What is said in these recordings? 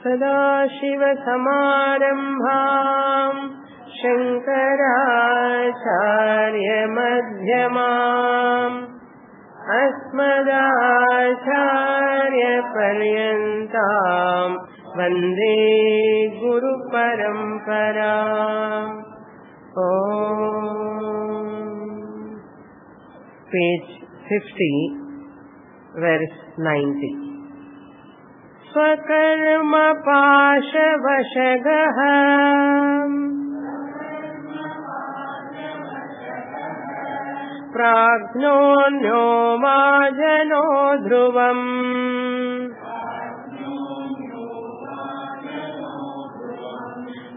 सदाशिवसमारम्भाम् शङ्कराचार्यमध्यमाम् अस्मदाचार्यपर्यन्ताम् वन्दे गुरुपरम्पराम्. Page 50, verse 90. स्वकर्म पाशवशगः प्राज्ञोऽन्यो माजनो ध्रुवम्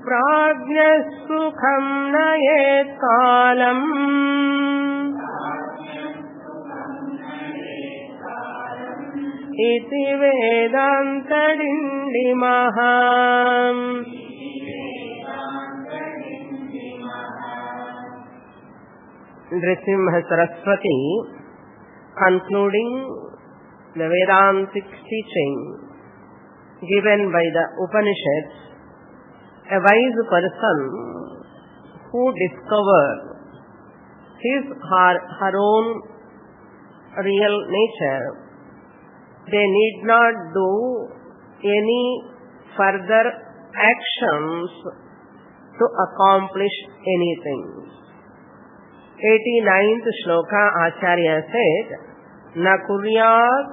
प्राज्ञः सुखं नयेत् कालम् इति Vedanta डिण्डिमः. Nrsimha Saraswati, concluding the Vedantic teaching given by the Upanishads, a wise person who discovers his or her own real nature, they need not do any further actions to accomplish anything. 89th shloka Acharya said, Na kuryat,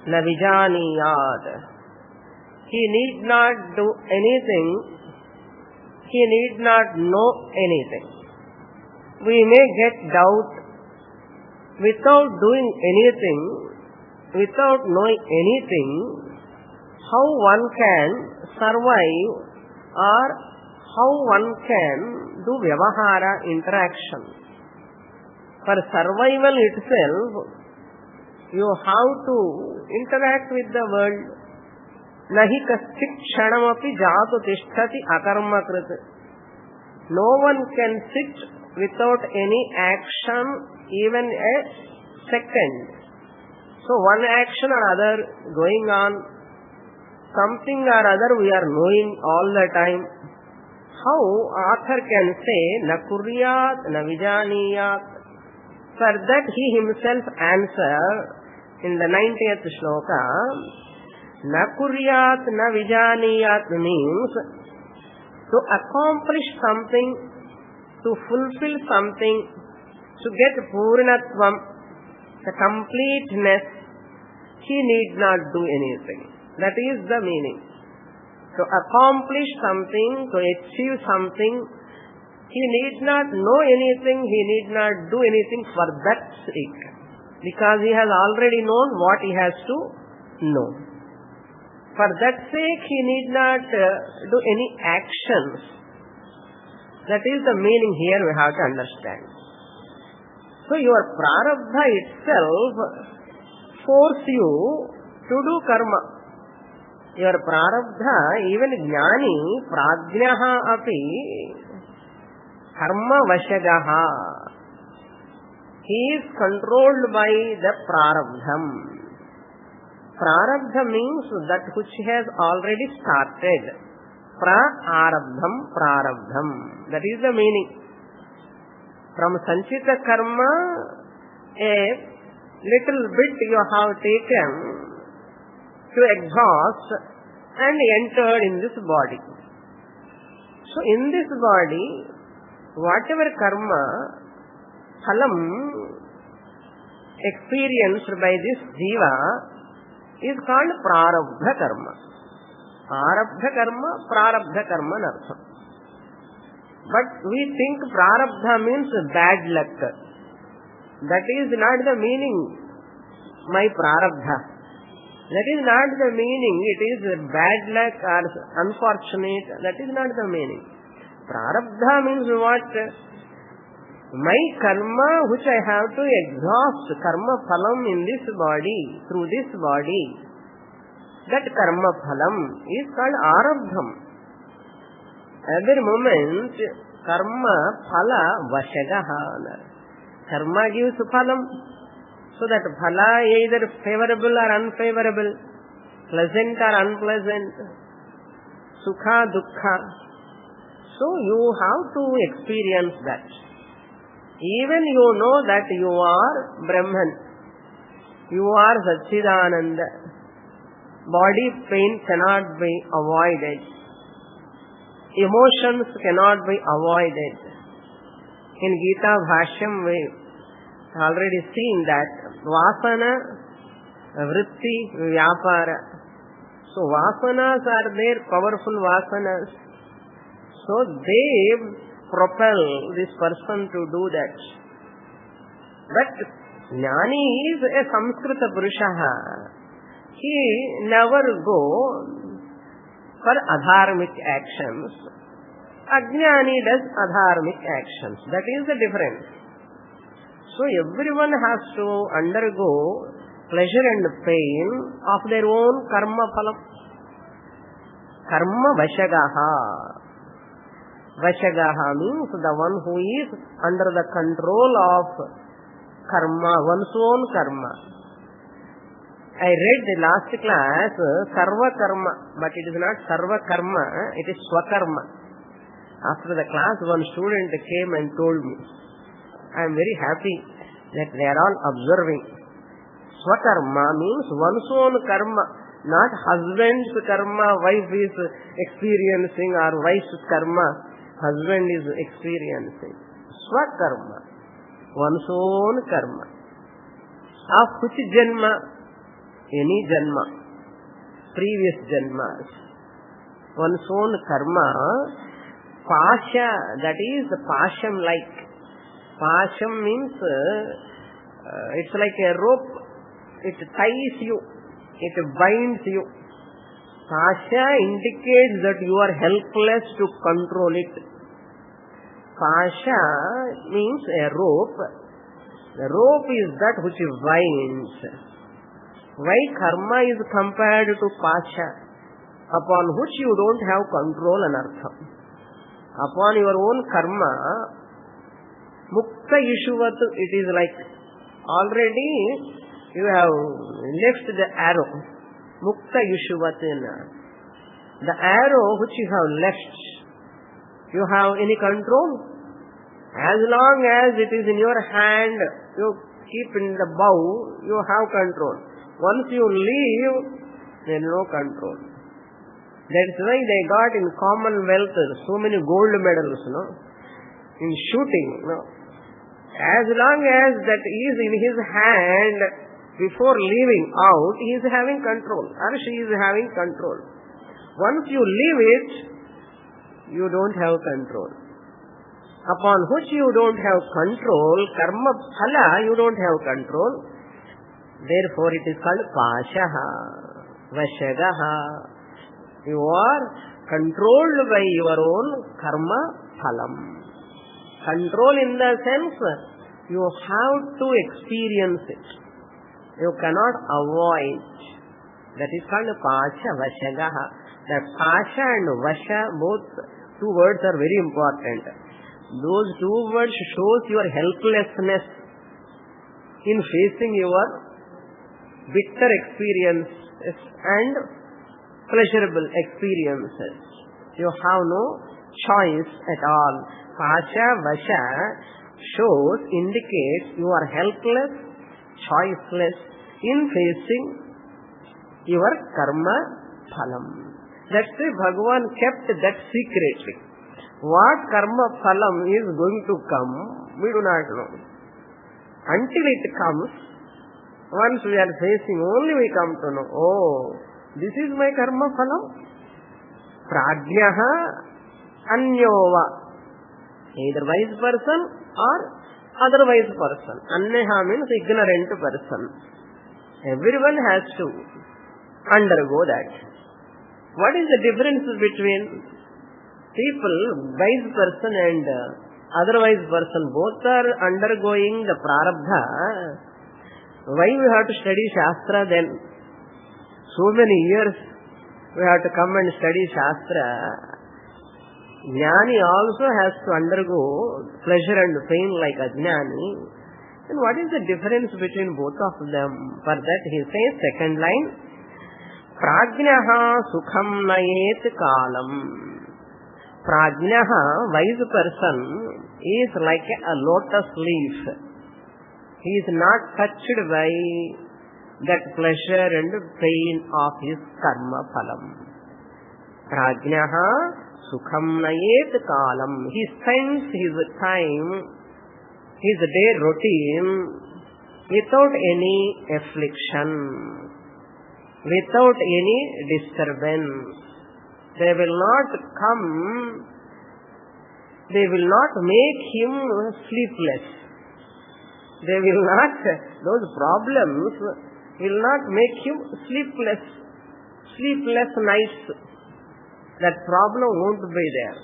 na vijaniyat. He need not do anything, he need not know anything. We may get doubt without doing anything, without knowing anything, how one can survive or how one can do vyavahara interaction. For survival itself, you have to interact with the world. Nahi kaschit kshanamapi jatu tishtati akarma krit. No one can sit without any action, even a second. So one action or other going on, something or other we are knowing all the time. How author can say, na kuryat, na vijaniyat? For that he himself answered in the 90th shloka, na kuryat, na vijaniyat means to accomplish something, to fulfill something, to get purnatvam, the completeness, he need not do anything. That is the meaning. To accomplish something, to achieve something, he need not know anything, he need not do anything for that sake. Because he has already known what he has to know. For that sake, he need not do any actions. That is the meaning here we have to understand. So your prarabdha itself force you to do karma. Your prarabdha, even jnani, prajnaha api, karma vashagaha. He is controlled by the prarabdham. Prarabdha means that which has already started. Pra-arabdham, prarabdham. That is the meaning. From sanchita karma, a little bit you have taken to exhaust and entered in this body. So in this body, whatever karma, phalam experienced by this jiva is called prarabdha karma. Arabdha karma, prarabdha karma nartham. But we think prarabdha means bad luck. That is not the meaning, my prarabdha. That is not the meaning. It is bad luck or unfortunate. That is not the meaning. Prarabdha means what? My karma which I have to exhaust, karma phalam in this body, through this body, that karma phalam is called arabdham. Every moment, karma phala vashagaha. Karma gives phalam. So that phala either favorable or unfavorable, pleasant or unpleasant. sukha, dukkha. So you have to experience that. Even you know that you are Brahman, you are Satchidananda. Body pain cannot be avoided. Emotions cannot be avoided. In Gita Bhashyam we already seen that vasana, vritti, vyapara. So vasanas are there, powerful vasanas. So they propel this person to do that. But Jnani is a Samskrita Purushaha. He never go for adharmic actions. Ajnani does adharmic actions. That is the difference. So everyone has to undergo pleasure and pain of their own karma phalam. Karma vashagaha. Vashagaha means the one who is under the control of karma, one's own karma. I read the last class sarva karma, but it is not sarva karma, it is swakarma. After the class, one student came and told me, I am very happy that they are all observing. Swakarma means one's own karma, not husband's karma, wife is experiencing, or wife's karma, husband is experiencing. Swakarma, one's own karma. Of which janma? Any janma, previous janmas. One's own karma, pasha, that is the pasham like. Pasham means it's like a rope, it ties you, it binds you. Pasha indicates that you are helpless to control it. Pasha means a rope. The rope is that which binds. Why karma is compared to pasha, upon which you don't have control and artham. Upon your own karma, mukta yishuvat, it is like already you have left the arrow. Mukta yishuvatina. The arrow which you have left, you have any control? As long as it is in your hand, you keep in the bow, you have control. Once you leave, there is no control. That's why they got in Commonwealth so many gold medals, in shooting. As long as that is in his hand, before leaving out, he is having control, or she is having control. Once you leave it, you don't have control. Upon which you don't have control, karma phala, you don't have control. Therefore it is called pashaha, vashagaha. You are controlled by your own karma phalam. Control in the sense, you have to experience it. You cannot avoid. That is called pasha, vashagaha. That pasha and vasha, both two words are very important. Those two words shows your helplessness in facing your bitter experiences and pleasurable experiences. You have no choice at all. Pasha, vasha shows, indicates you are helpless, choiceless in facing your karma phalam. That's why Bhagavan kept that secretly. What karma phalam is going to come, we do not know. Until it comes, once we are facing, only we come to know, oh, this is my karma phalam. Prajnaha anyova. Either wise person or otherwise person. Anneha means ignorant person. Everyone has to undergo that. What is the difference between people, wise person and otherwise person? Both are undergoing the prarabdha. Why we have to study Shastra then? So many years we have to come and study Shastra. Jnani also has to undergo pleasure and pain like Ajnani. And what is the difference between both of them? For that he says, second line, Prajnaha sukham nayet kalam. Prajnaha, wise person, is like a lotus leaf. He is not touched by that pleasure and pain of his karma phalam. Prajnaha sukham nayet kalam. He spends his time, his day routine, without any affliction, without any disturbance. They will not come, they will not make him sleepless. They will not, those problems will not make him sleepless. Sleepless nights. That problem won't be there.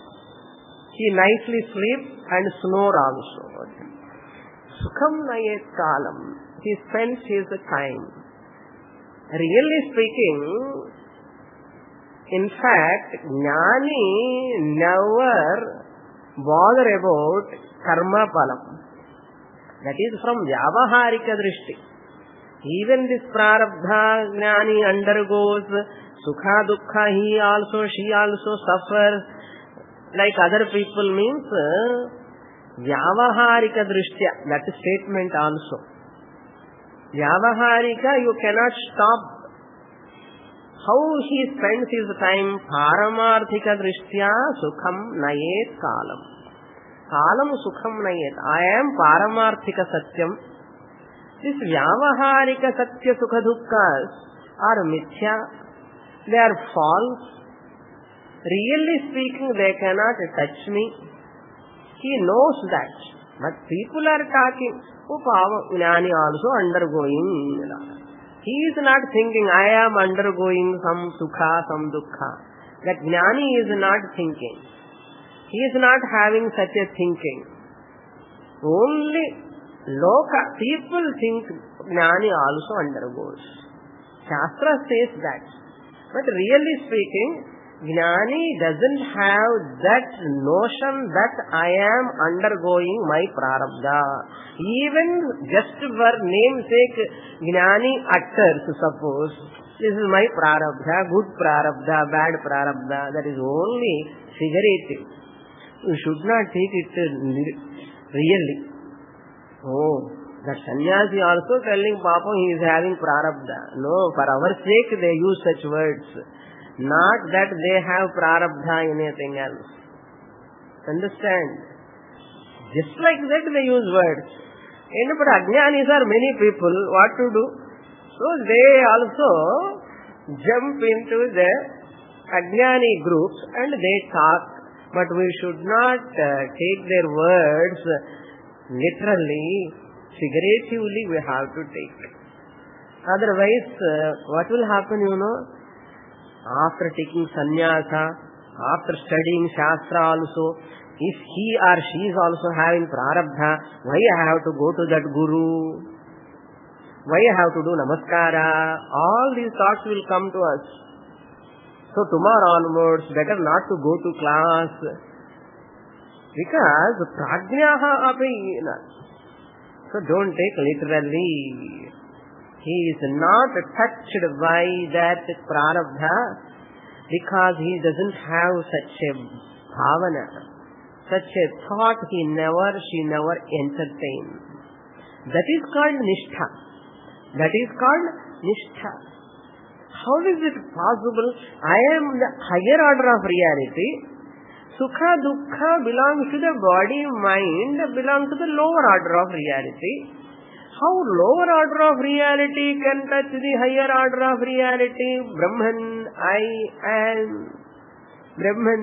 He nicely sleeps and snore also. Sukham nayet kalam. He spends his time. Really speaking, in fact, Jnani never bother about karma phalam. That is from Vyavaharika Drishti. Even this Prarabdha Jnani undergoes Sukha Dukkha, she also suffers like other people, means Vyavaharika Drishtya, that statement also. Vyavaharika, you cannot stop. How he spends his time, Paramarthika Drishtya Sukham Nayet Kalam. Kalam Sukham Nayet. I am Paramarthika Satyam. This Vyavaharika Satya Sukha Dukkha's are Mithya. They are false. Really speaking, they cannot touch me. He knows that. But people are talking, Jnani also undergoing. He is not thinking, I am undergoing some sukha, some dukkha. That Jnani is not thinking. He is not having such a thinking. Only loka, people think Jnani also undergoes. Shastra says that. But really speaking, Jnani doesn't have that notion that I am undergoing my prarabdha. Even just for namesake, Jnani utters, suppose, this is my prarabdha, good prarabdha, bad prarabdha. That is only figurative. You should not take it really. Oh, that sannyasi also telling Papa he is having prarabdha. No, for our sake they use such words. Not that they have prarabdha anything else. Understand? Just like that they use words. And but ajnanis are many people, what to do? So they also jump into the ajnani groups and they talk. But we should not take their words literally, figuratively we have to take. Otherwise, what will happen, After taking sannyasa, after studying shastra also, if he or she is also having prarabdha, why I have to go to that guru? Why I have to do namaskara? All these thoughts will come to us. So tomorrow onwards, better not to go to class. Because prajnaha api. So don't take literally. He is not touched by that prarabdha because he doesn't have such a bhavana, such a thought she never entertained. That is called nishtha. That is called nishtha. How is it possible? I am the higher order of reality. Sukha, dukkha belongs to the body, mind belongs to the lower order of reality. How lower order of reality can touch the higher order of reality? Brahman, I am. Brahman,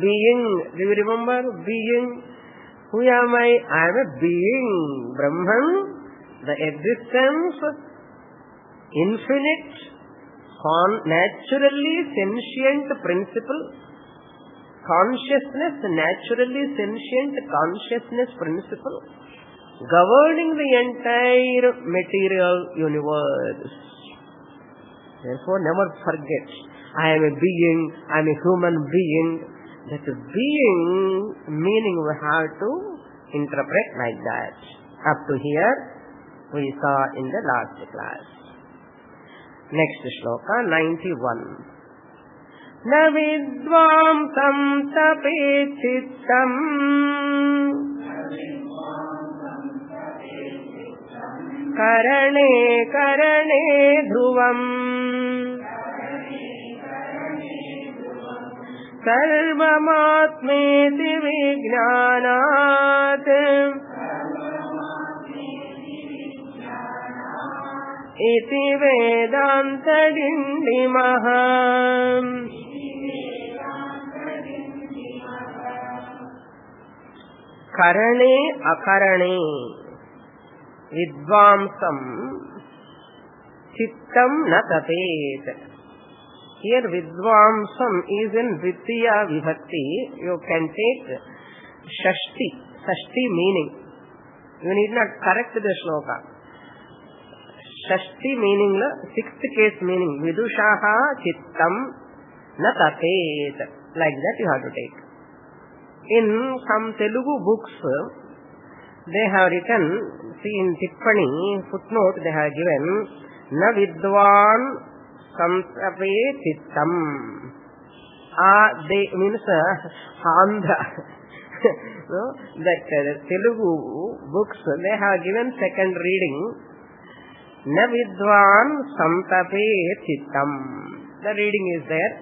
being. Do you remember? Being. Who am I? I am a being. Brahman, the existence, infinite, naturally sentient principle. Consciousness, naturally sentient consciousness principle, governing the entire material universe. Therefore, never forget, I am a being, I am a human being. That being meaning we have to interpret like that. Up to here, we saw in the last class. Next shloka, 91. Na vidvamsam tapechittam karane karane dhruvam sarvamatmeti vijnanat iti Vedanta Dindima. Karane akarane vidvamsam chittam na tapet. Here vidvamsam is in Dvitiya Vibhakti. You can take Shashti meaning. You need not correct the shloka. Shashti meaning, sixth case meaning. Vidushaha chittam na tapet. Like that you have to take. In some Telugu books, they have written, see in Tippani, footnote they have given, na vidwan samtape chittam. They means Andhra. No? That Telugu books, they have given second reading, na vidwan samtape chittam. The reading is there.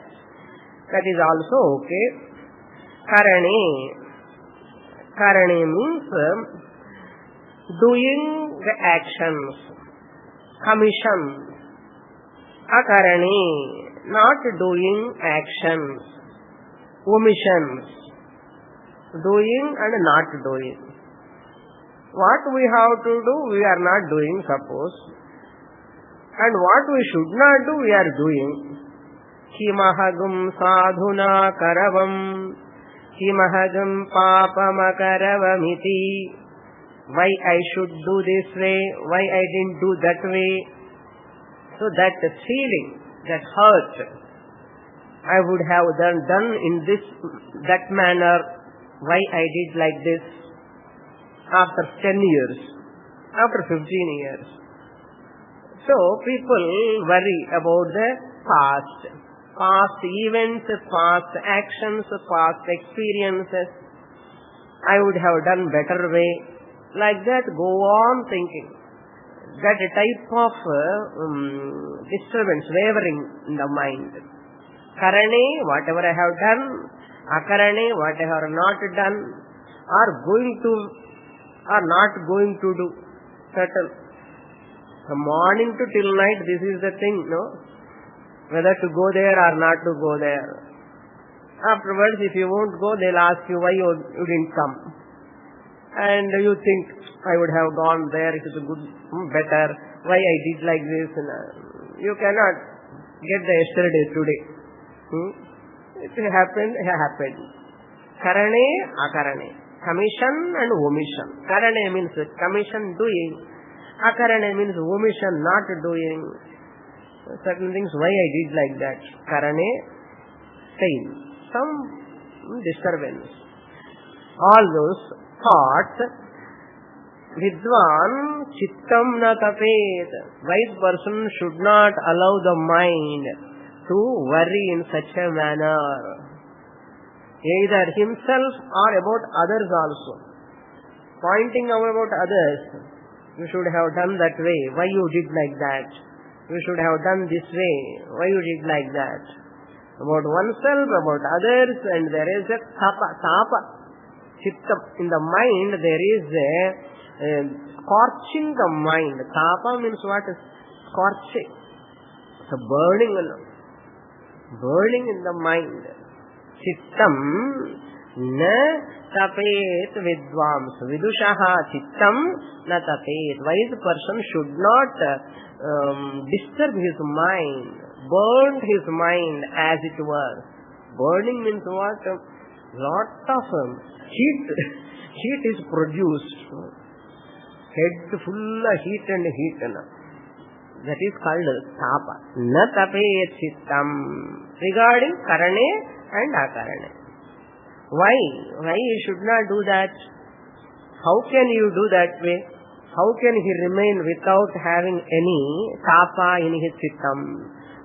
That is also okay. Karane means doing the actions, commission. Akarane, not doing actions, omissions, doing and not doing. What we have to do, we are not doing, suppose. And what we should not do, we are doing. Kimahagum sadhuna karavam Kimahagam papamakaravamiti. Why I should do this way, why I didn't do that way. So that feeling, that hurt, I would have done in that manner, why I did like this, after 10 years, after 15 years. So people worry about the past events, past actions, past experiences. I would have done better way. Like that, go on thinking. That type of disturbance, wavering in the mind. Karane, whatever I have done. Akarane, what I have not done. Or not going to do. Certain. From morning to till night, this is the thing, no? Whether to go there or not to go there. Afterwards, if you won't go, they'll ask you why you didn't come. And you think, I would have gone there, it is better, why I did like this. You cannot get the yesterday today. It happened. Karane, akarane. Commission and omission. Karane means commission, doing. Akarane means omission, not doing. Certain things, why I did like that. Karane, pain. Some disturbance. All those thoughts, vidwan chittam na tapet. Wise person should not allow the mind to worry in such a manner. Either himself or about others also. Pointing out about others. You should have done that way. Why you did like that? You should have done this way. Why you did like that? About oneself, about others, and there is a tapa. Chitta. In the mind, there is a scorching the mind. Tapa means what? Scorching. So burning in the mind. Chittam na tapet vidvams. Vidushaha chittam na tapet. Wise person should not disturb his mind, burn his mind as it were. Burning means what? Lot of heat is produced. Head full of heat. That is called tapa. Na tapet chittam. Regarding karane and akarane. Why you should not do that? How can you do that way? How can he remain without having any tapa in his chittam?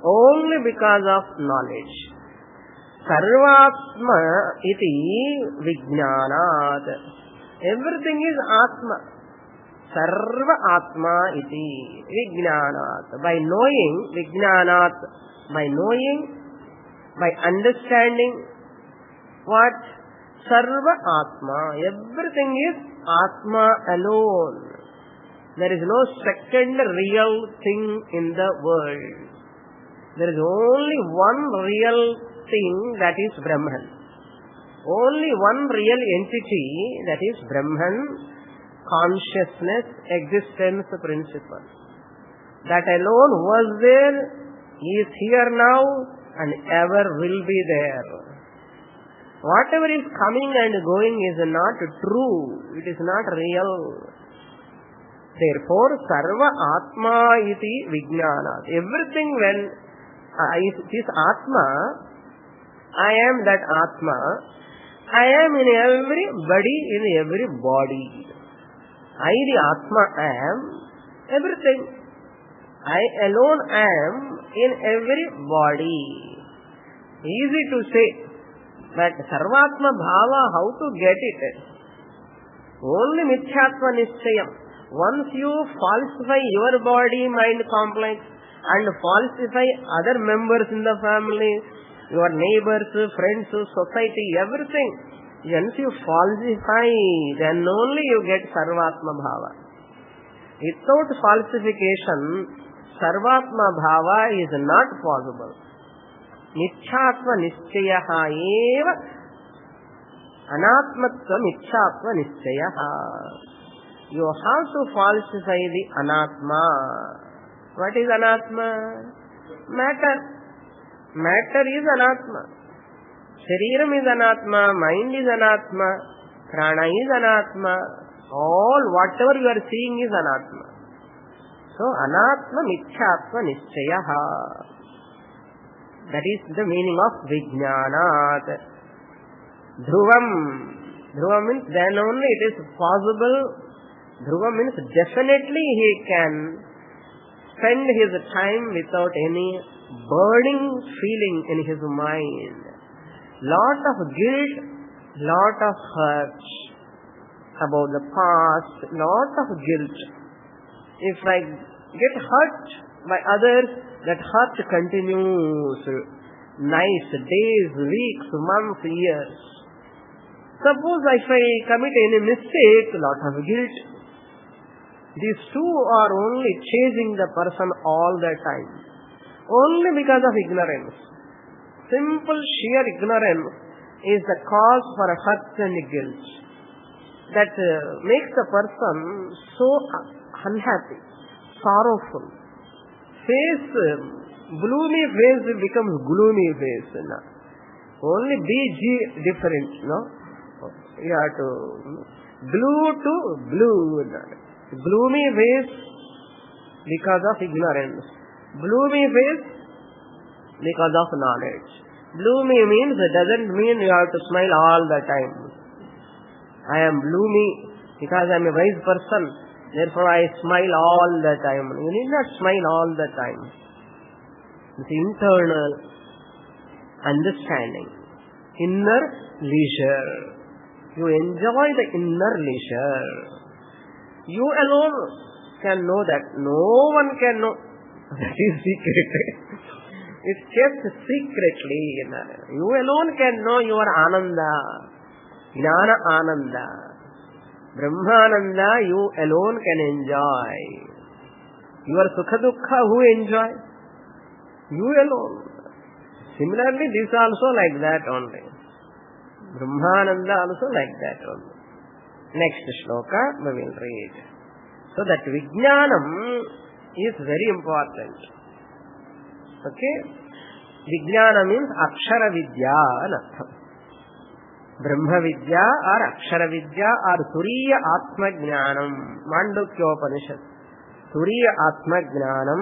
Only because of knowledge. Sarvatma iti vijnanat. Everything is Atma. Sarva Atma iti vijnanat. By knowing, vijnanat, by knowing, by understanding what? Sarva Atma. Everything is Atma alone. There is no second real thing in the world. There is only one real thing, that is Brahman. Only one real entity, that is Brahman, consciousness, existence principle. That alone was there, is here now, and ever will be there. Whatever is coming and going is not true. It is not real. Therefore, Sarva Atma iti vijnana. Everything when it is Atma, I am that Atma. I am in everybody, in every body. I, the Atma, am everything. I alone am in every body. Easy to say, but Sarvatma Bhava, how to get it? Only Mithyatma Nischayam. Once you falsify your body, mind complex, and falsify other members in the family, your neighbors, friends, society, everything, once you falsify, then only you get Sarvatma Bhava. Without falsification, Sarvatma Bhava is not possible. Mithyatma Nischyaha eva Anatmatva Mithyatma Nischyaha. You have to falsify the Anatma. What is Anatma? Matter. Matter is Anatma. Shariram is Anatma. Mind is Anatma. Prana is Anatma. All whatever you are seeing is Anatma. So Anatma Mithyatma Nischyaha. That is the meaning of Vijnanat. Dhruvam. Dhruvam means then only it is possible. Dhruva means definitely he can spend his time without any burning feeling in his mind. Lot of guilt, lot of hurt about the past, lot of guilt. If I get hurt by others, that hurt continues. Nice days, weeks, months, years. Suppose if I commit any mistake, lot of guilt. These two are only chasing the person all the time. Only because of ignorance. Simple sheer ignorance is the cause for hurt and guilt. That makes the person so unhappy, sorrowful. Face, gloomy face becomes gloomy face. Only BG different, no? You have to blue to blue. Gloomy face because of ignorance. Gloomy face because of knowledge. Gloomy means it doesn't mean you have to smile all the time. I am gloomy because I am a wise person. Therefore I smile all the time. You need not smile all the time. It's internal understanding. Inner leisure. You enjoy the inner leisure. You alone can know that. No one can know. That is secret. It's kept secretly. You alone can know your Ananda. Jnana Ananda. Brahmananda you alone can enjoy. Your Sukha Dukkha who enjoy? You alone. Similarly, this also like that only. Brahmananda also like that only. Next shloka we will read. So that Vijnanam is very important. Okay? Vijnana means Akshara Vidya anartham. Brahma Vidya or Akshara Vidya or Turiya Atma Jnanam. Mandukyopanishad. Turiya Atma Jnanam.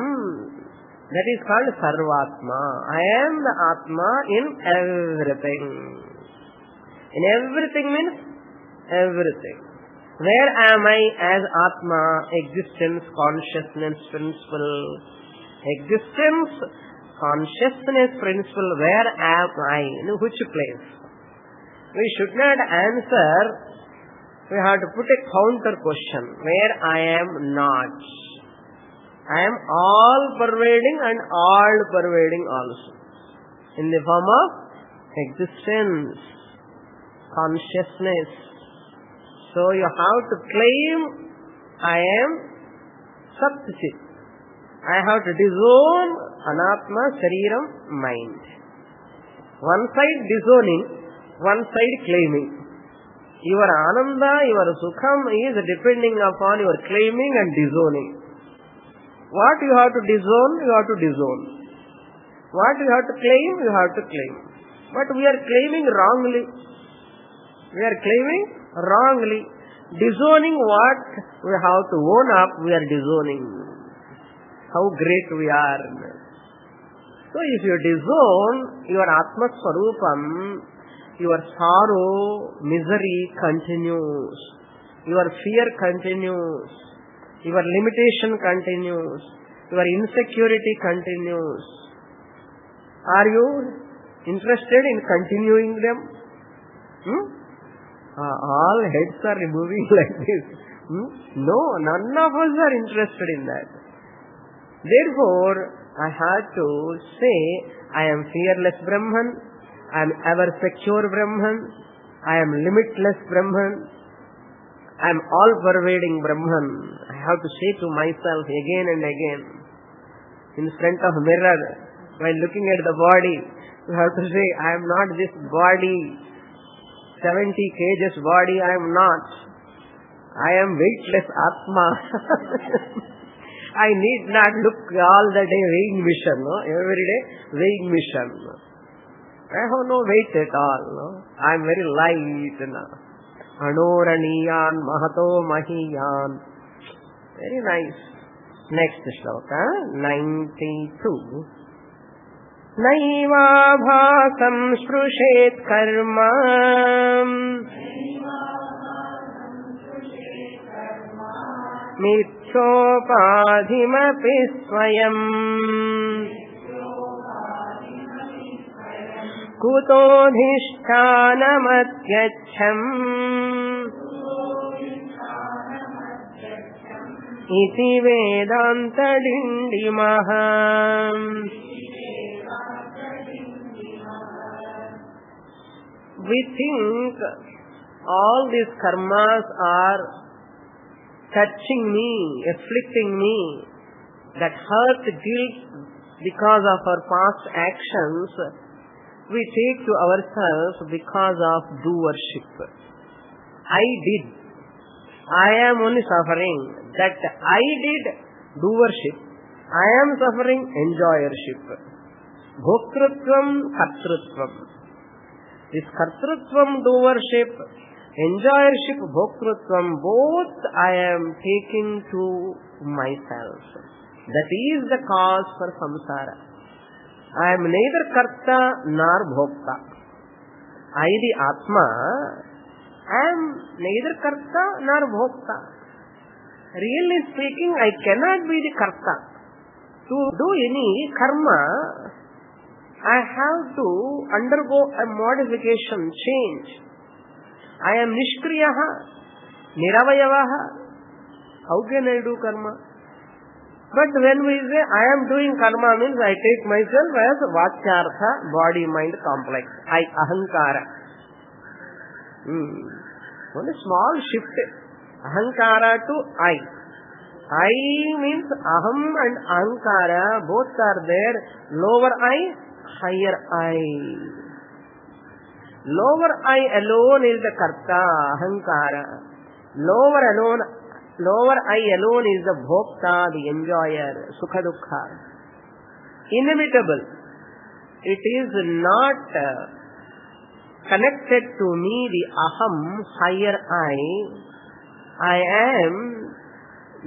That is called Sarvatma. I am the Atma in everything. In everything means everything. Where am I as Atma, existence, consciousness, principle? Existence, consciousness, principle, where am I? In which place? We should not answer. We have to put a counter question. Where I am not. I am all pervading and all pervading also. In the form of existence, consciousness. So you have to claim I am Sat-Chit. I have to disown Anatma, Shariram, mind. One side disowning, one side claiming. Your Ananda, your Sukham is depending upon your claiming and disowning. What you have to disown, you have to disown. What you have to claim, you have to claim. But we are claiming wrongly. We are claiming wrongly. Disowning what we have to own up, we are disowning. How great we are. So if you disown your Atma Swarupam, your sorrow, misery continues. Your fear continues. Your limitation continues. Your insecurity continues. Are you interested in continuing them? All heads are removing like this. No, none of us are interested in that. Therefore, I had to say, I am fearless Brahman, I am ever secure Brahman, I am limitless Brahman, I am all-pervading Brahman. I have to say to myself again and again, in front of mirror, while looking at the body, you have to say, I am not this body, 70 kgs body, I am not. I am weightless Atma. I need not look all the day weighing machine, no? Every day weighing machine. I have no weight at all. No? I am very light. No? Anoraniyan Mahato Mahiyan. Very nice. Next shloka, 92. Naiva bhasam sprushet karma Mithyopadhimapi swayam Kutodhishthanamathyacham Iti Vedanta Dindimaha. We think all these karmas are touching me, afflicting me, that hurt, guilt because of our past actions, we take to ourselves because of doership. I did. I am only suffering. That I did doership. I am suffering enjoyership. Bhoktritvam, kartrutvam. This kartrutvam, doership, enjoyership, bhoktritvam, both I am taking to myself. That is the cause for samsara. I am neither karta nor bhokta. I, the Atma, I am neither karta nor bhokta. Really speaking, I cannot be the karta. To do any karma, I have to undergo a modification, change. I am nishkriyaha, niravayavaha. How can I do karma? But when we say I am doing karma, means I take myself as vachyartha, body-mind complex. I ahankara. Only small shift. Ahankara to I. I means aham and ahankara, both are there. Lower I, higher I. Lower I alone is the karta, ahankara. Lower I alone is the bhokta, the enjoyer, sukha dukkha. Inevitable. It is not connected to me, the aham, higher I am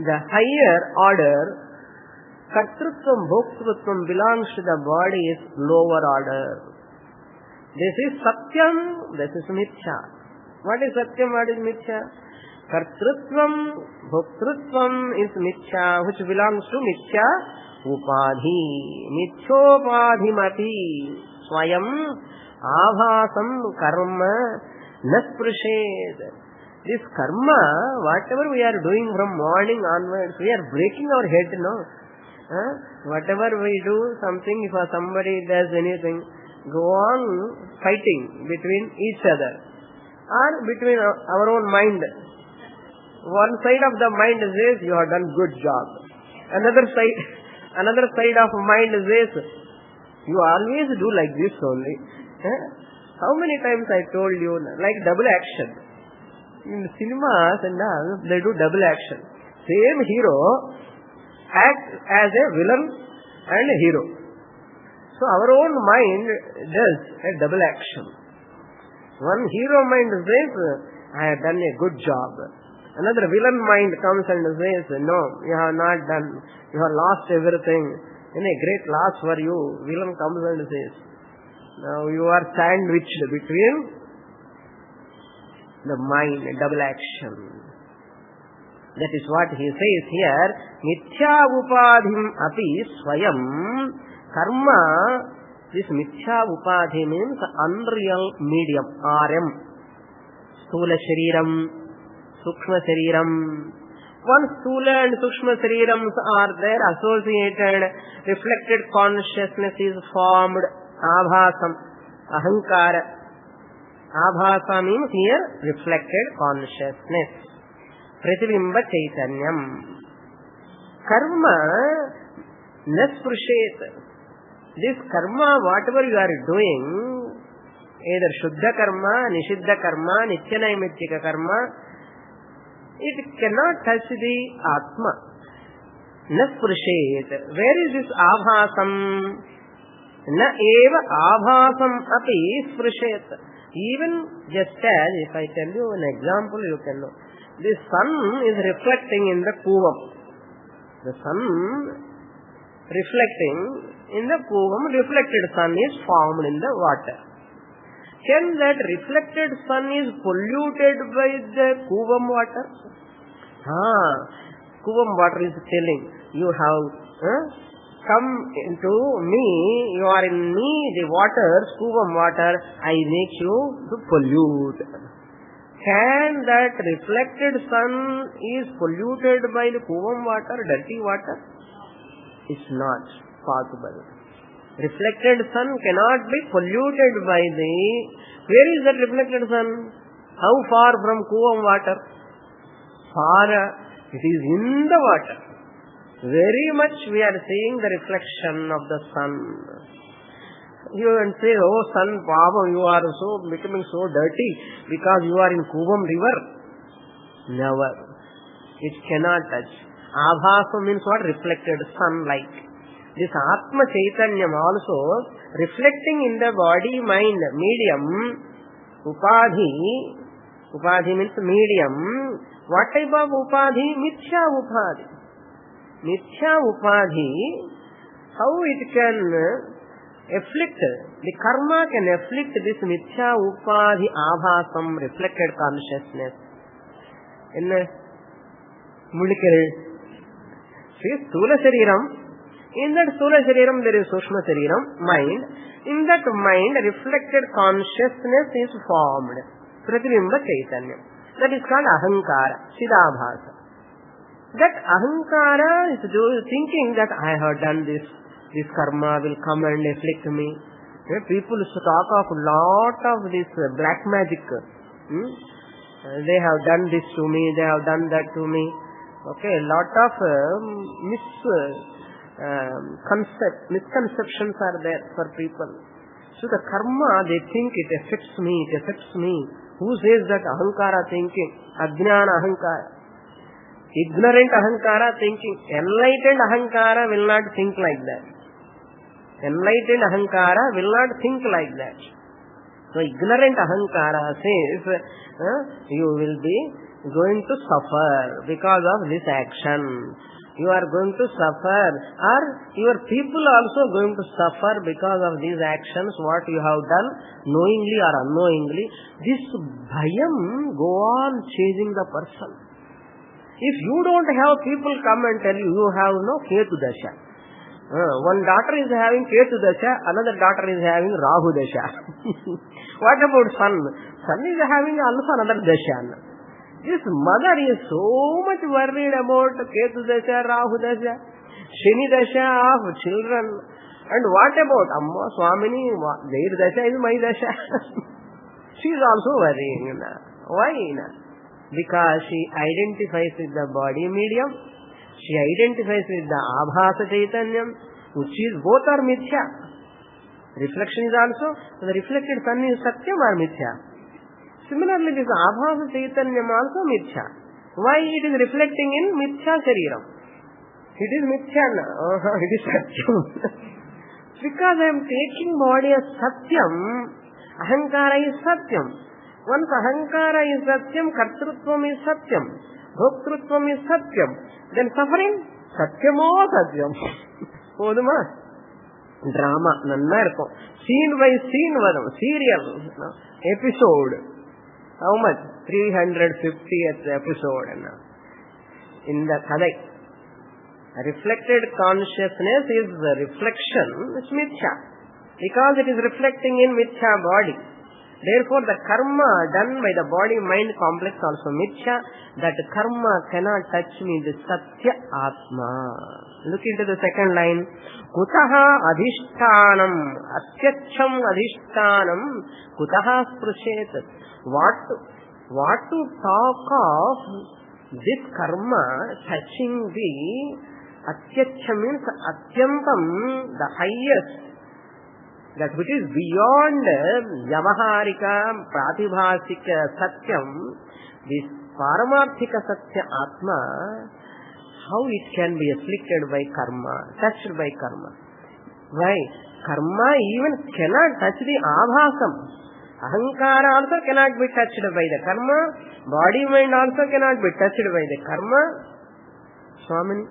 the higher order. Kartrutvam, bhoktrutvam belongs to the body, is lower order. This is satyam, this is mithya. What is satyam, what is mithya? Kartrutvam, bhoktrutvam is mithya, which belongs to mithya upadhi. Mithyopadhimati swayam abhasam karma nasprished. This karma, whatever we are doing from morning onwards, we are breaking our head, no? Whatever we do, something, if somebody does anything, go on fighting between each other or between our own mind. One side of the mind says, you have done good job. Another side of mind says, you always do like this only. How many times I told you, like double action. In cinemas and all, they do double action. Same hero acts as a villain and a hero. So our own mind does a double action. One hero mind says, I have done a good job. Another villain mind comes and says, no, you have not done, you have lost everything. In a great loss for you, villain comes and says, now you are sandwiched between the mind, double action. That is what he says here. Mithya upadhim api swayam karma. This mithya upadhi means unreal medium, RM. Stula shariram, sukshma shariram. Once stula and sukshma sharirams are there, associated, reflected consciousness is formed. Abhasam, ahankara. Abhasa means here reflected consciousness. Pratibimba chaitanyam. Karma nasprishet. This karma, whatever you are doing, either shuddha karma, nishiddha karma, nityanaimittika karma, it cannot touch the Atma. Nasprishet. Where is this abhasam? Na eva abhasam api sprishet. Even just as, if I tell you an example, you can know. The sun is reflecting in the kuvam. The sun reflecting in the kuvam, reflected sun is formed in the water. Can that reflected sun is polluted by the kuvam water? Kuvam water is telling, you have come into me, you are in me, the water, kuvam water, I make you to pollute. Can that reflected sun is polluted by the kuvam water, dirty water? It's not possible. Reflected sun cannot be polluted by the... Where is that reflected sun? How far from kuvam water? Far. It is in the water. Very much we are seeing the reflection of the sun. You can say, oh sun, Baba, you are becoming so dirty because you are in Kuvam river. Never. It cannot touch. Abhasa means what? Reflected sunlight. This Atma Chaitanyam also reflecting in the body mind medium. Upadhi means medium. What type of upadhi? Mithya upadhi. Mithya upadhi, how it can afflict, the karma can afflict this mithya upadhi abhasam, reflected consciousness. In Mulikere, see, Stula Shariram, in that Stula Shariram there is Sushma Shariram, mind. In that mind, reflected consciousness is formed. Pratibimba Chaitanya. That is called ahankara, Siddhabhasa. That ahankara is thinking that I have done this karma will come and afflict me. People talk of lot of this black magic. They have done this to me, they have done that to me. Okay, lot of misconceptions are there for people. So the karma, they think it affects me. Who says that ahankara thinking? Ajnana ahankara. Ignorant ahankara thinking. Enlightened ahankara will not think like that. Enlightened ahankara will not think like that. So ignorant ahankara says, you will be going to suffer because of this action. you are going to suffer, or your people also going to suffer because of these actions, what you have done, knowingly or unknowingly. This bhayam go on chasing the person. If you don't have people come and tell you, you have no Ketu Dasha. One daughter is having Ketu Dasha, another daughter is having Rahu Dasha. What about son? Son is having also another Dasha. This mother is so much worried about Ketu Dasha, Rahu Dasha, Shani Dasha of children. And what about Amma, Swamini, their Dasha is my Dasha. She is also worrying. Why? Because she identifies with the body medium, she identifies with the Abhasa Chaitanyam, which is both are Mithya. Reflection is also, the reflected sun is Satyam or Mithya. Similarly, this Abhasa Chaitanyam also Mithya. Why it is reflecting in Mithya Shariram? It is Mithya, it is Satyam. Because I am taking body as Satyam, Ahankara is Satyam. Once Ahankara is Satyam, Kartrutvam is Satyam, Bhoktrutvam is Satyam, then suffering, Satyamo Satyam. Poduma? Drama, nanna scene by scene vadam, serial, episode. How much? 350th episode. In the Kadai. Reflected consciousness is the reflection, it's Mithya. Because it is reflecting in Mithya body. Therefore, the karma done by the body-mind complex also Mithya. That karma cannot touch me, the Satya Atma. Look into the second line. Kutaha adhishtanam, atyacham adhishtanam, kutaha sprushet. What to talk of this karma touching the atyacham means atyantam, the highest. That which is beyond Vyavaharika, Pratibhasika, Satyam, this Paramarthika Satya Atma, how it can be afflicted by karma, touched by karma. Why? Karma even cannot touch the Abhasam. Ahankara also cannot be touched by the karma. Body mind also cannot be touched by the karma. Swamini,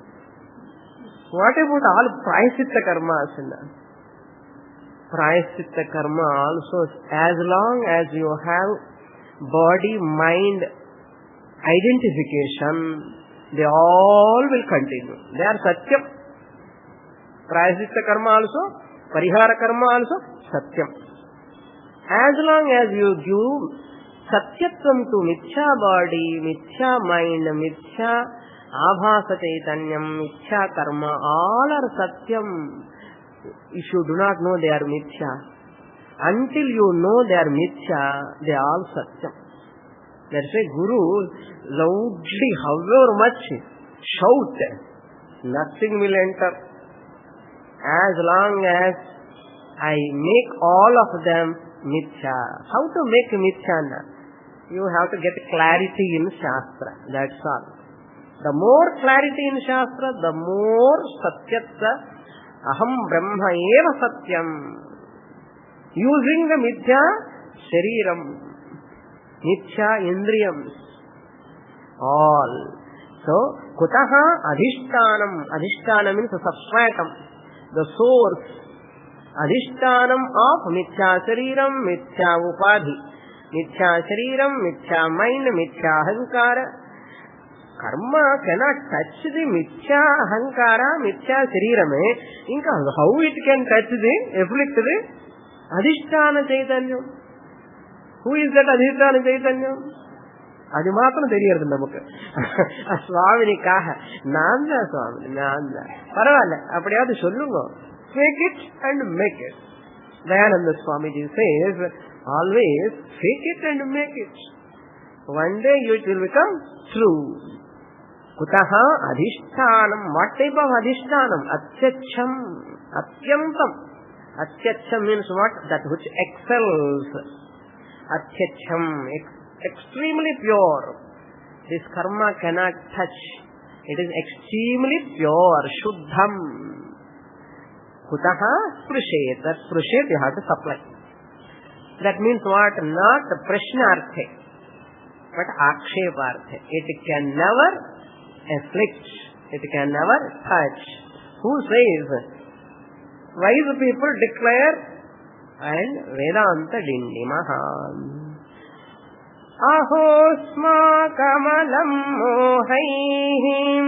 what about all Prayaschitta karmas? Prayaschitta karma also, as long as you have body-mind identification, they all will continue. They are Satyam. Prayaschitta karma also, Parihara karma also, Satyam. As long as you give Satyatvam to Mithya body, Mithya mind, Mithya Abhasa Chaitanyam, Mithya karma, all are Satyam. If you do not know they are Mithya, until you know they are Mithya, they are all Satyam. That's why Guru loudly, however much shout, nothing will enter. As long as I make all of them Mithya. How to make Mithya? You have to get clarity in Shastra. That's all. The more clarity in Shastra, the more Satyatva, Aham Brahma eva Satyam. Using the Mithya Shariram, Mithya Indriyams, all. So, Kutaha Adhishtanam. Adhishtanam means substratum, the source. Adhishtanam of Mithya Shariram, Mithya Upadhi. Mithya Shariram, Mithya Mind, Mithya Ahankara. Karma cannot touch the Mithya Ahankara, Mithya Sharirame. Inka how it can touch the, afflict the Adhisthana Chaitanyam? Who is that Adhisthana Chaitanyam? Adi matram theriyaradu namakku. Swamini kaha, nanda Swamini, nanda. Paravalla, appadiyadu sollungo. Fake it and make it. Dayananda Swamiji says, always fake it and make it. One day it will become true. Kutaha adhishtanam. What type of adhishtanam? Atyacham. Atyantam. Atyacham means what? That which excels. Atyacham. Extremely pure. This karma cannot touch. It is extremely pure. Shuddham. Kutaha sprushet. That sprushet you have to supply. That means what? Not prashnarthe, but aksheparthe. It can never afflict. It can never touch. Who says? Wise people declare, and Vedanta Dindimaha. Ahosma kamalam mohaihim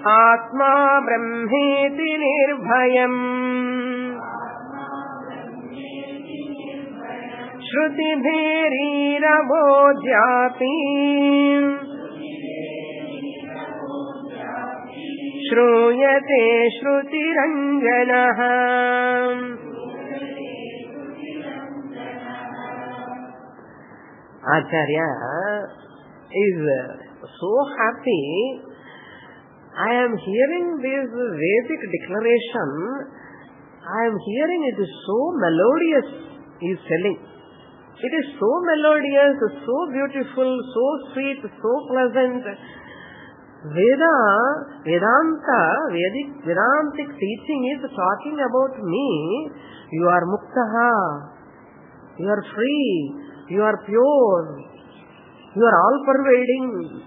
Atma brahmeti nirbhayam Shruti bherira bodhyati Shruyate shruti ranjanaha. Acharya is so happy. I am hearing this Vedic declaration. I am hearing it is so melodious, he is telling. It is so melodious, so beautiful, so sweet, so pleasant. Vedantic teaching is talking about me. You are muktaha. You are free. You are pure. You are all-pervading.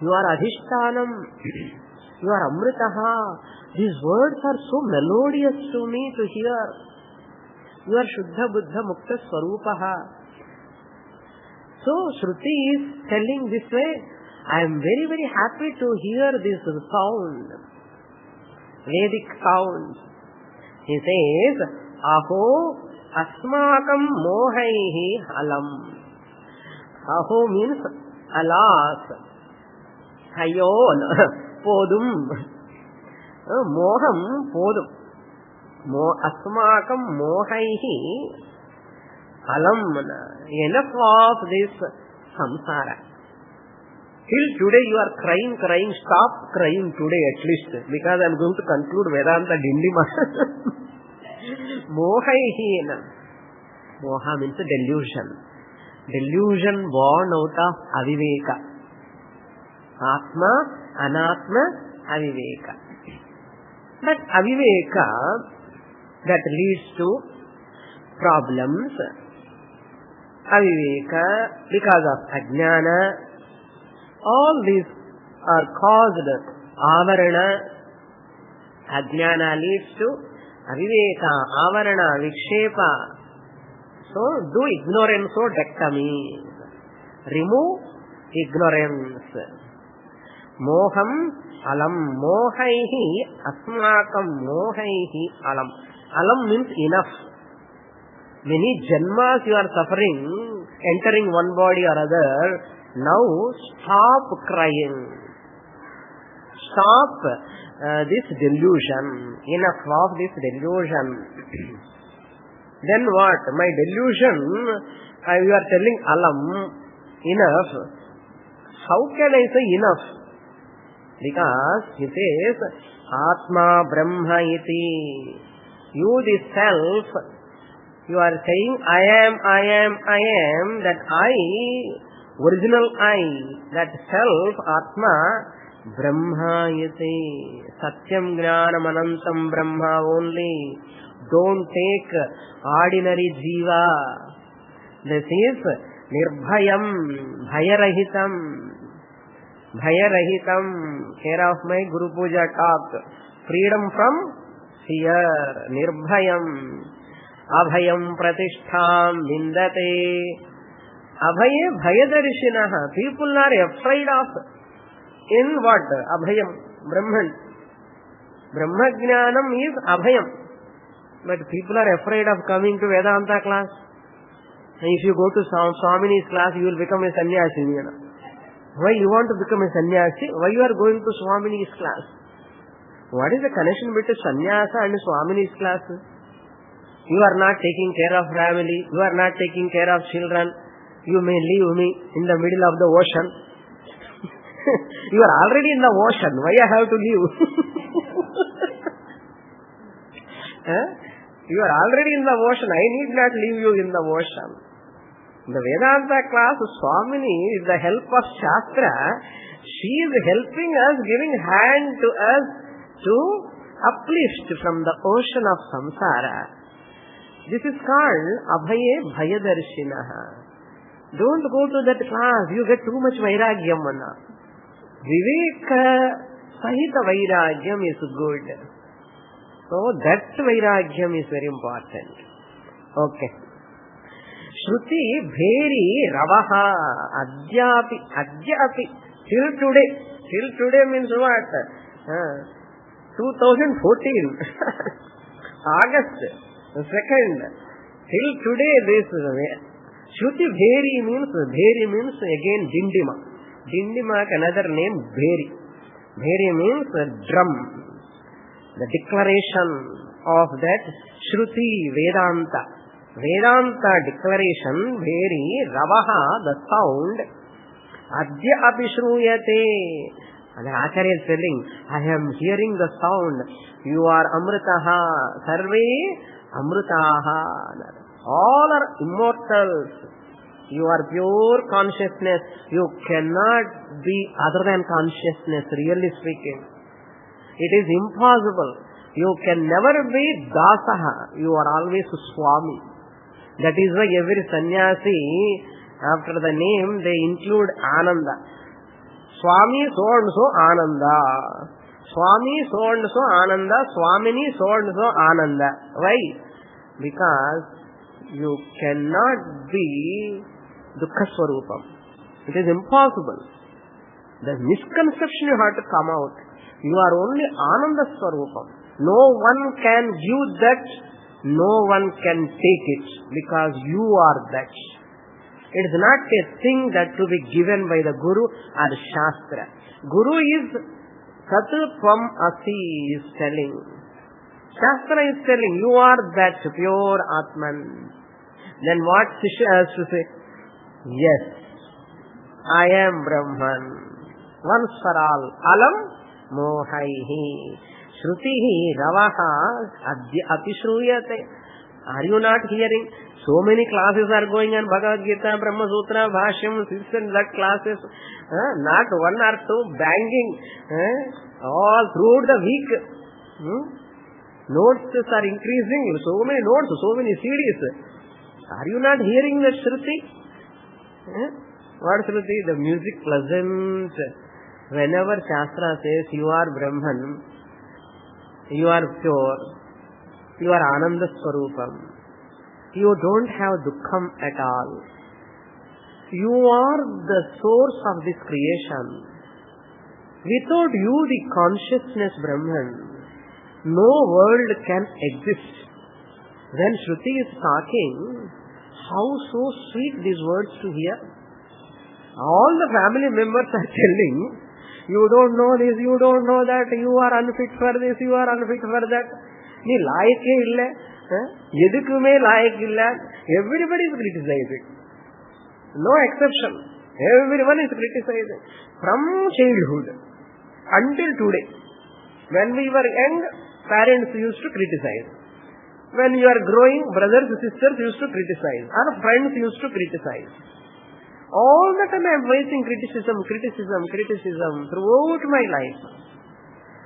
You are adhishtanam. You are amritaha. These words are so melodious to me to hear. You are shuddha buddha mukta swarupaha. So Shruti is telling this way. I am very, very happy to hear this sound. Vedic sound. He says, Aho asmakam mohaihi alam. Aho means alas. Hayon. Podum. Moham podum. Asmakam mohaihi alam. Enough of this samsara. Till today you are crying. Stop crying today at least. Because I am going to conclude Vedanta Dindima. Mohaihi. Moha means delusion. Delusion born out of aviveka. Atma, anatma, aviveka. That aviveka that leads to problems. Aviveka because of ajnana. All these are caused avarana. Ajnana leads to aviveka, avarana, vikshepa. So do ignorance or dectami. Remove ignorance. Moham alam. Mohaihi asmakam mohaihi alam. Alam means enough. Many janmas you are suffering, entering one body or other. Now stop crying. Stop this delusion. Enough of this delusion. Then what? My delusion, you are telling alam, enough. How can I say enough? Because he says, Atma Brahma iti. You the self, you are saying, I am, that I, original I, that self, Atma, Brahma yate. Satyam Jnanam Anantam Brahma only. Don't take ordinary jiva. This is Nirbhayam, Bhayarahitam. Bhayarahitam, care of my Guru Puja talk. Freedom from fear. Nirbhayam. Abhayam Pratishtham Vindate. Abhaye Bhayadarshinaha. People are afraid of. In what? Abhayam. Brahman. Brahmajnanam is Abhayam. But people are afraid of coming to Vedanta class. And if you go to SWAMINI's class, you will become a sannyasi. Why you want to become a sannyasi? Why you are going to SWAMINI's class? What is the connection between sannyasa and SWAMINI's class? You are not taking care of family. You are not taking care of children. You may leave me in the middle of the ocean. You are already in the ocean. Why I have to leave? You are already in the ocean. I need not leave you in the ocean. In the Vedanta class, Swamini is the help of Shastra. She is helping us, giving hand to us to uplift from the ocean of samsara. This is called Abhaye Bhayadarshinaha. Don't go to that class. You get too much vairagyam. Viveka sahita vairagyam is good. So that vairagyam is very important. Okay. Shruti bheri ravaha adyapi. Till today. Till today means what? 2014. August 2nd. Till today this Shruti Bheri means again Dindima. Dindima, another name, Bheri. Bheri means drum. The declaration of that Shruti Vedanta. Vedanta declaration, Bheri, Ravaha, the sound, Adya Apishruyate. And the Acharya is telling, I am hearing the sound. You are Amritaha. Sarve Amritaha. All are immortals. You are pure consciousness. You cannot be other than consciousness, really speaking. It is impossible. You can never be Dasaha. You are always Swami. That is why every sannyasi, after the name, they include Ananda. Swami so and so Ananda. Swami so and so Ananda. Swamini so and so Ananda. Why? Because you cannot be Dukkha Swarupam. It is impossible. The misconception you have to come out. You are only Ananda Swarupam. No one can give that. No one can take it. Because you are that. It is not a thing that to be given by the Guru or Shastra. Guru is Sat Tvam Asi is telling. Shastra is telling you are that pure Atman. Then what Shishya has to say? Yes, I am Brahman. Once for all. Alam mohaihi. Shrutihi ravaha adya apishruyate. Are you not hearing? So many classes are going on. Bhagavad Gita, Brahma Sutra, Bhashyam, this and that classes. Not one or two, banging. All throughout the week. Notes are increasing. So many notes, so many CDs. Are you not hearing the Shruti? What Shruti? The music pleasant. Whenever Shastra says you are Brahman, you are pure, you are Ananda Swarupam, you don't have Dukkham at all. You are the source of this creation. Without you, the consciousness Brahman, no world can exist. When Shruti is talking, how so sweet these words to hear. All the family members are telling, you don't know this, you don't know that, you are unfit for this, you are unfit for that. Nee layake illa, edukume layake illa. Everybody is criticizing. No exception. Everyone is criticizing. From childhood until today. When we were young, parents used to criticize. When you are growing, brothers and sisters used to criticize. Our friends used to criticize. All the time I am facing criticism throughout my life.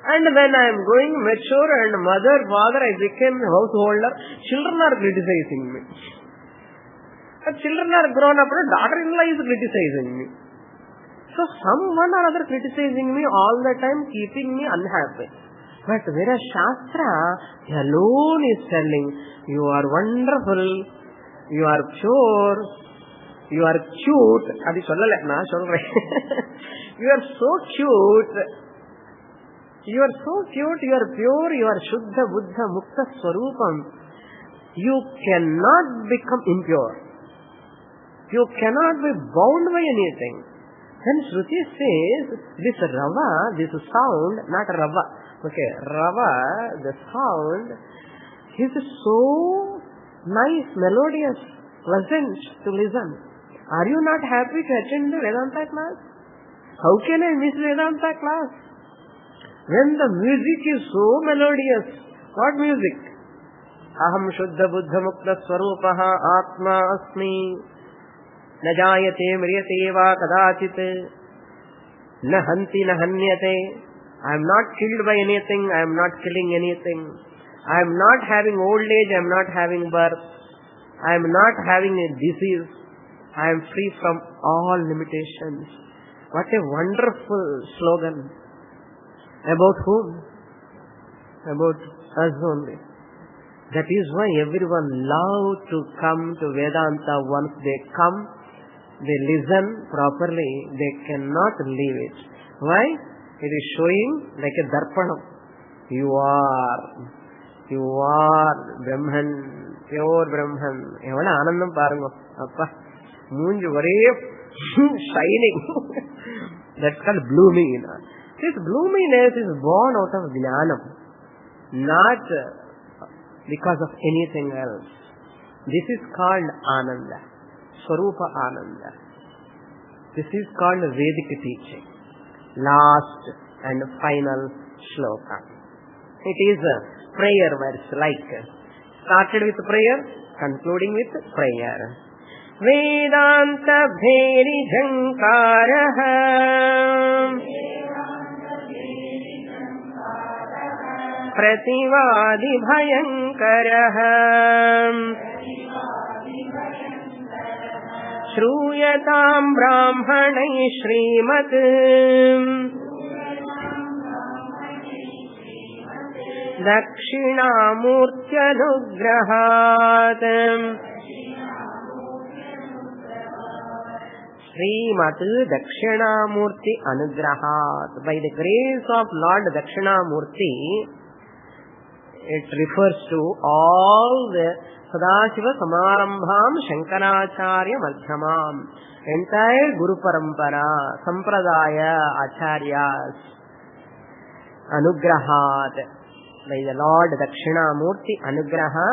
And when I am growing mature and mother, father, I became householder, children are criticizing me. Children are grown up, daughter-in-law is criticizing me. So someone or other criticizing me all the time, keeping me unhappy. But whereas Shastra alone is telling, you are wonderful, you are pure, you are cute. Adi sollala na solren. You are so cute. You are so cute, you are pure, you are Shuddha, Buddha, Mukta Swarupam. You cannot become impure. You cannot be bound by anything. Then Shruti says, this Rava, this sound, not Rava. Okay, Rava, the sound, is so nice, melodious, pleasant to listen. Are you not happy to attend the Vedanta class? How can I miss Vedanta class? When the music is so melodious. What music? Aham Shuddha Buddha Mukta Swarupaha Atma Asmi Na Jayate Mriyate Va Kadachit Na Hanti Na Hanyate. I am not killed by anything. I am not killing anything. I am not having old age. I am not having birth. I am not having a disease. I am free from all limitations. What a wonderful slogan. About whom? About us only. That is why everyone loves to come to Vedanta. Once they come, they listen properly, they cannot leave it. Why? It is showing like a darpanam. You are Brahman, pure Brahman. Evada anandam parunga. Appa, moonju vare shining. That's called blooming. This bloominess is born out of jnanam, not because of anything else. This is called Ananda, Swarupa Ananda. This is called Vedic teaching. Last and final shloka. It is a prayer verse, like started with prayer, concluding with prayer. Vedanta bheri jankaraha prativadi bhayankaraha Shruyatam brahmanai shrimat Dakshinamurtyanugrahat Srimat Dakshinamurti Anugrahat. By the grace of Lord Dakshinamurti, it refers to all the Sadashiva Samarambham Shankaracharya Madhyamam, entire Guru Parampara, Sampradaya, Acharyas, Anugrahat, by the Lord Dakshinamurti Anugraha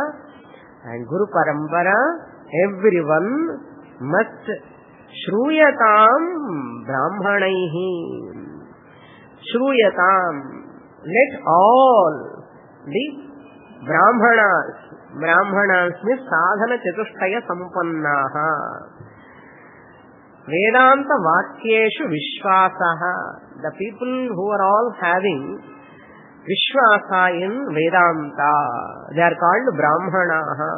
and Guru Parampara, everyone must Shruyatam Brahmanaihi. Shruyatam, let all the Brahmanas means sadhana chatushtaya sampannaha. Vedanta vakyeshu vishwasaha. The people who are all having vishwasa in Vedanta, they are called Brahmanaha.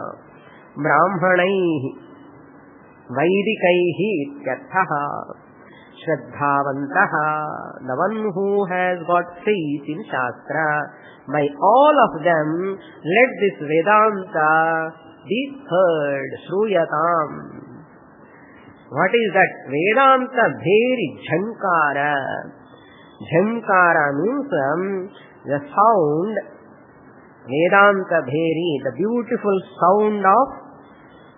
Brahmanaihi, Vaidikaihi ityarthaha. Shraddhavantaha, the one who has got faith in Shastra. By all of them, let this Vedanta be heard. Shruyatam. What is that? Vedanta bheri jhankara. Jhankara means the sound. Vedanta bheri, the beautiful sound of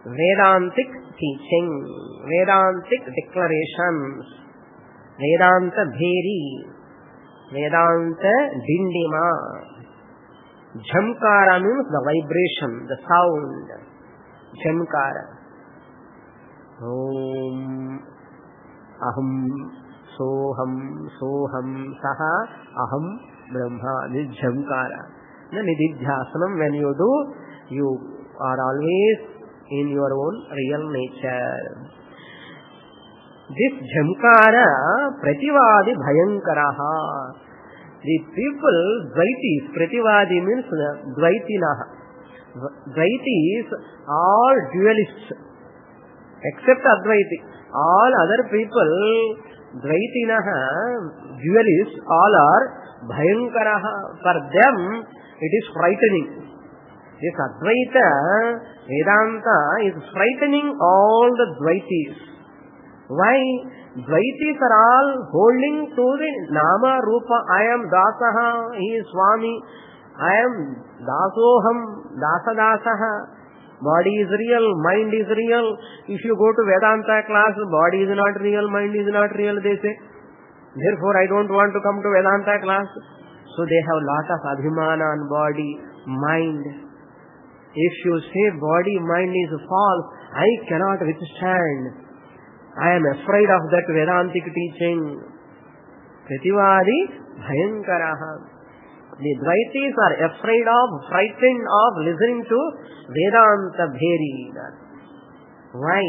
Vedantic teaching, Vedantic declarations. Vedanta bheri, Vedanta Dindima. Jhamkara means the vibration, the sound. Jhamkara. Om Aham Soham Soham Saha Aham Brahma. This is Jhamkara. Nididhyasanam, when you do, you are always in your own real nature. This Jhamkara Prativadi Bhayankaraha. The people, Dvaitis, Prativadi means Dvaitinaha. Dvaitis, all dualists, except Advaiti. All other people, Dvaitinaha, dualists, all are Bhayankaraha. For them, it is frightening. This Advaita, Vedanta is frightening all the Dvaitis. Why? Dvaitis are all holding to the Nama Rupa. I am Dasaha, he is Swami. I am Dasoham, Dasadasaha. Body is real, mind is real. If you go to Vedanta class, body is not real, mind is not real, they say. Therefore, I don't want to come to Vedanta class. So they have lot of abhimana on body, mind. If you say body, mind is false, I cannot withstand. I am afraid of that Vedantic teaching. Prativadi Bhayankaraha. The Dvaitis are afraid of, frightened of listening to Vedanta Bheri. Why?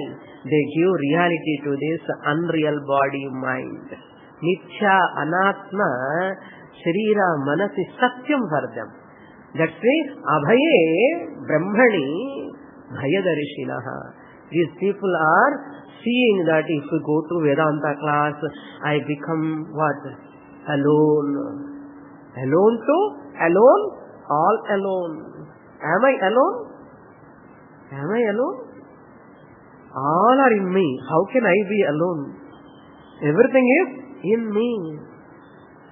They give reality to this unreal body mind. Nitya, Anatma, Sharira, Manasi, Satyam for them. That's why Abhaye, Brahmani, Bhayadarishinaha. These people are seeing that if we go to Vedanta class, I become what? Alone. Alone too? Alone? All alone. Am I alone? Am I alone? All are in me. How can I be alone? Everything is in me.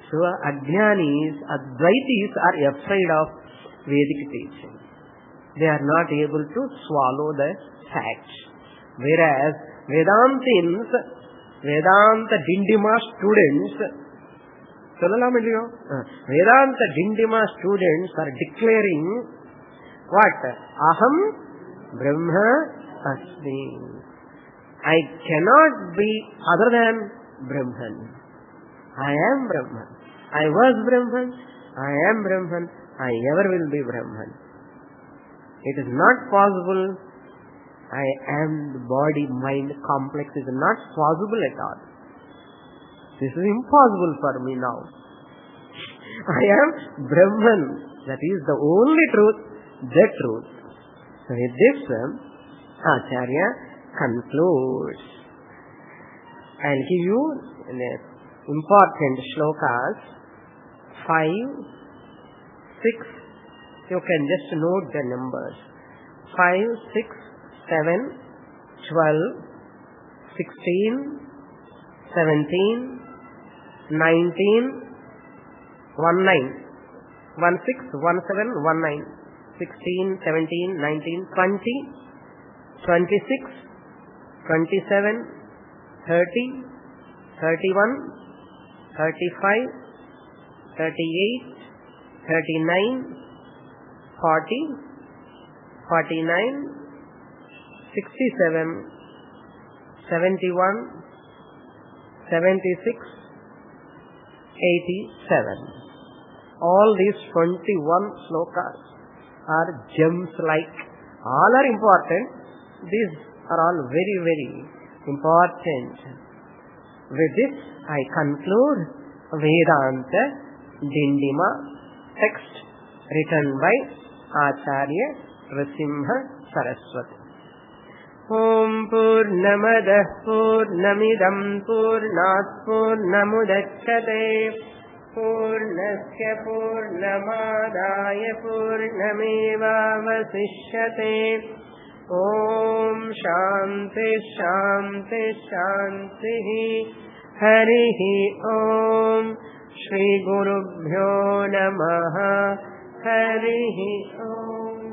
So Ajnanis, Advaitis are afraid of Vedic teaching. They are not able to swallow the facts. Whereas Vedantins, Vedanta Dindima students, Vedanta Dindima students are declaring what? Aham Brahma Asmi. I cannot be other than Brahman. I am Brahman. I was Brahman. I am Brahman. I ever will be Brahman. It is not possible. I am the body-mind complex. It is not possible at all. This is impossible for me now. I am Brahman. That is the only truth, the truth. So with this, Acharya concludes. I will give you important shlokas, 5, 6. You can just note the numbers. 5, 6, 7, 12, 16, 17, 19, 19, 16, 17, 19, 16, 17, 19, 20, 26, 27, 30, 31, 35, 38, 39, 40, 49, 67, 71, 76, 87. All these 21 slokas are gems like. All are important. These are all very, very important. With this, I conclude Vedanta Dindima text written by Acharya Nrsimha Saraswati. Om Purnamadah Purnamidam Purnat Purnamudachyate Purnasya Purnamadaya Purnamevavasishyate. Om Shanti Shanti Shanti. Harihi Om. Shri Gurubhyo Namaha. Harihi Om.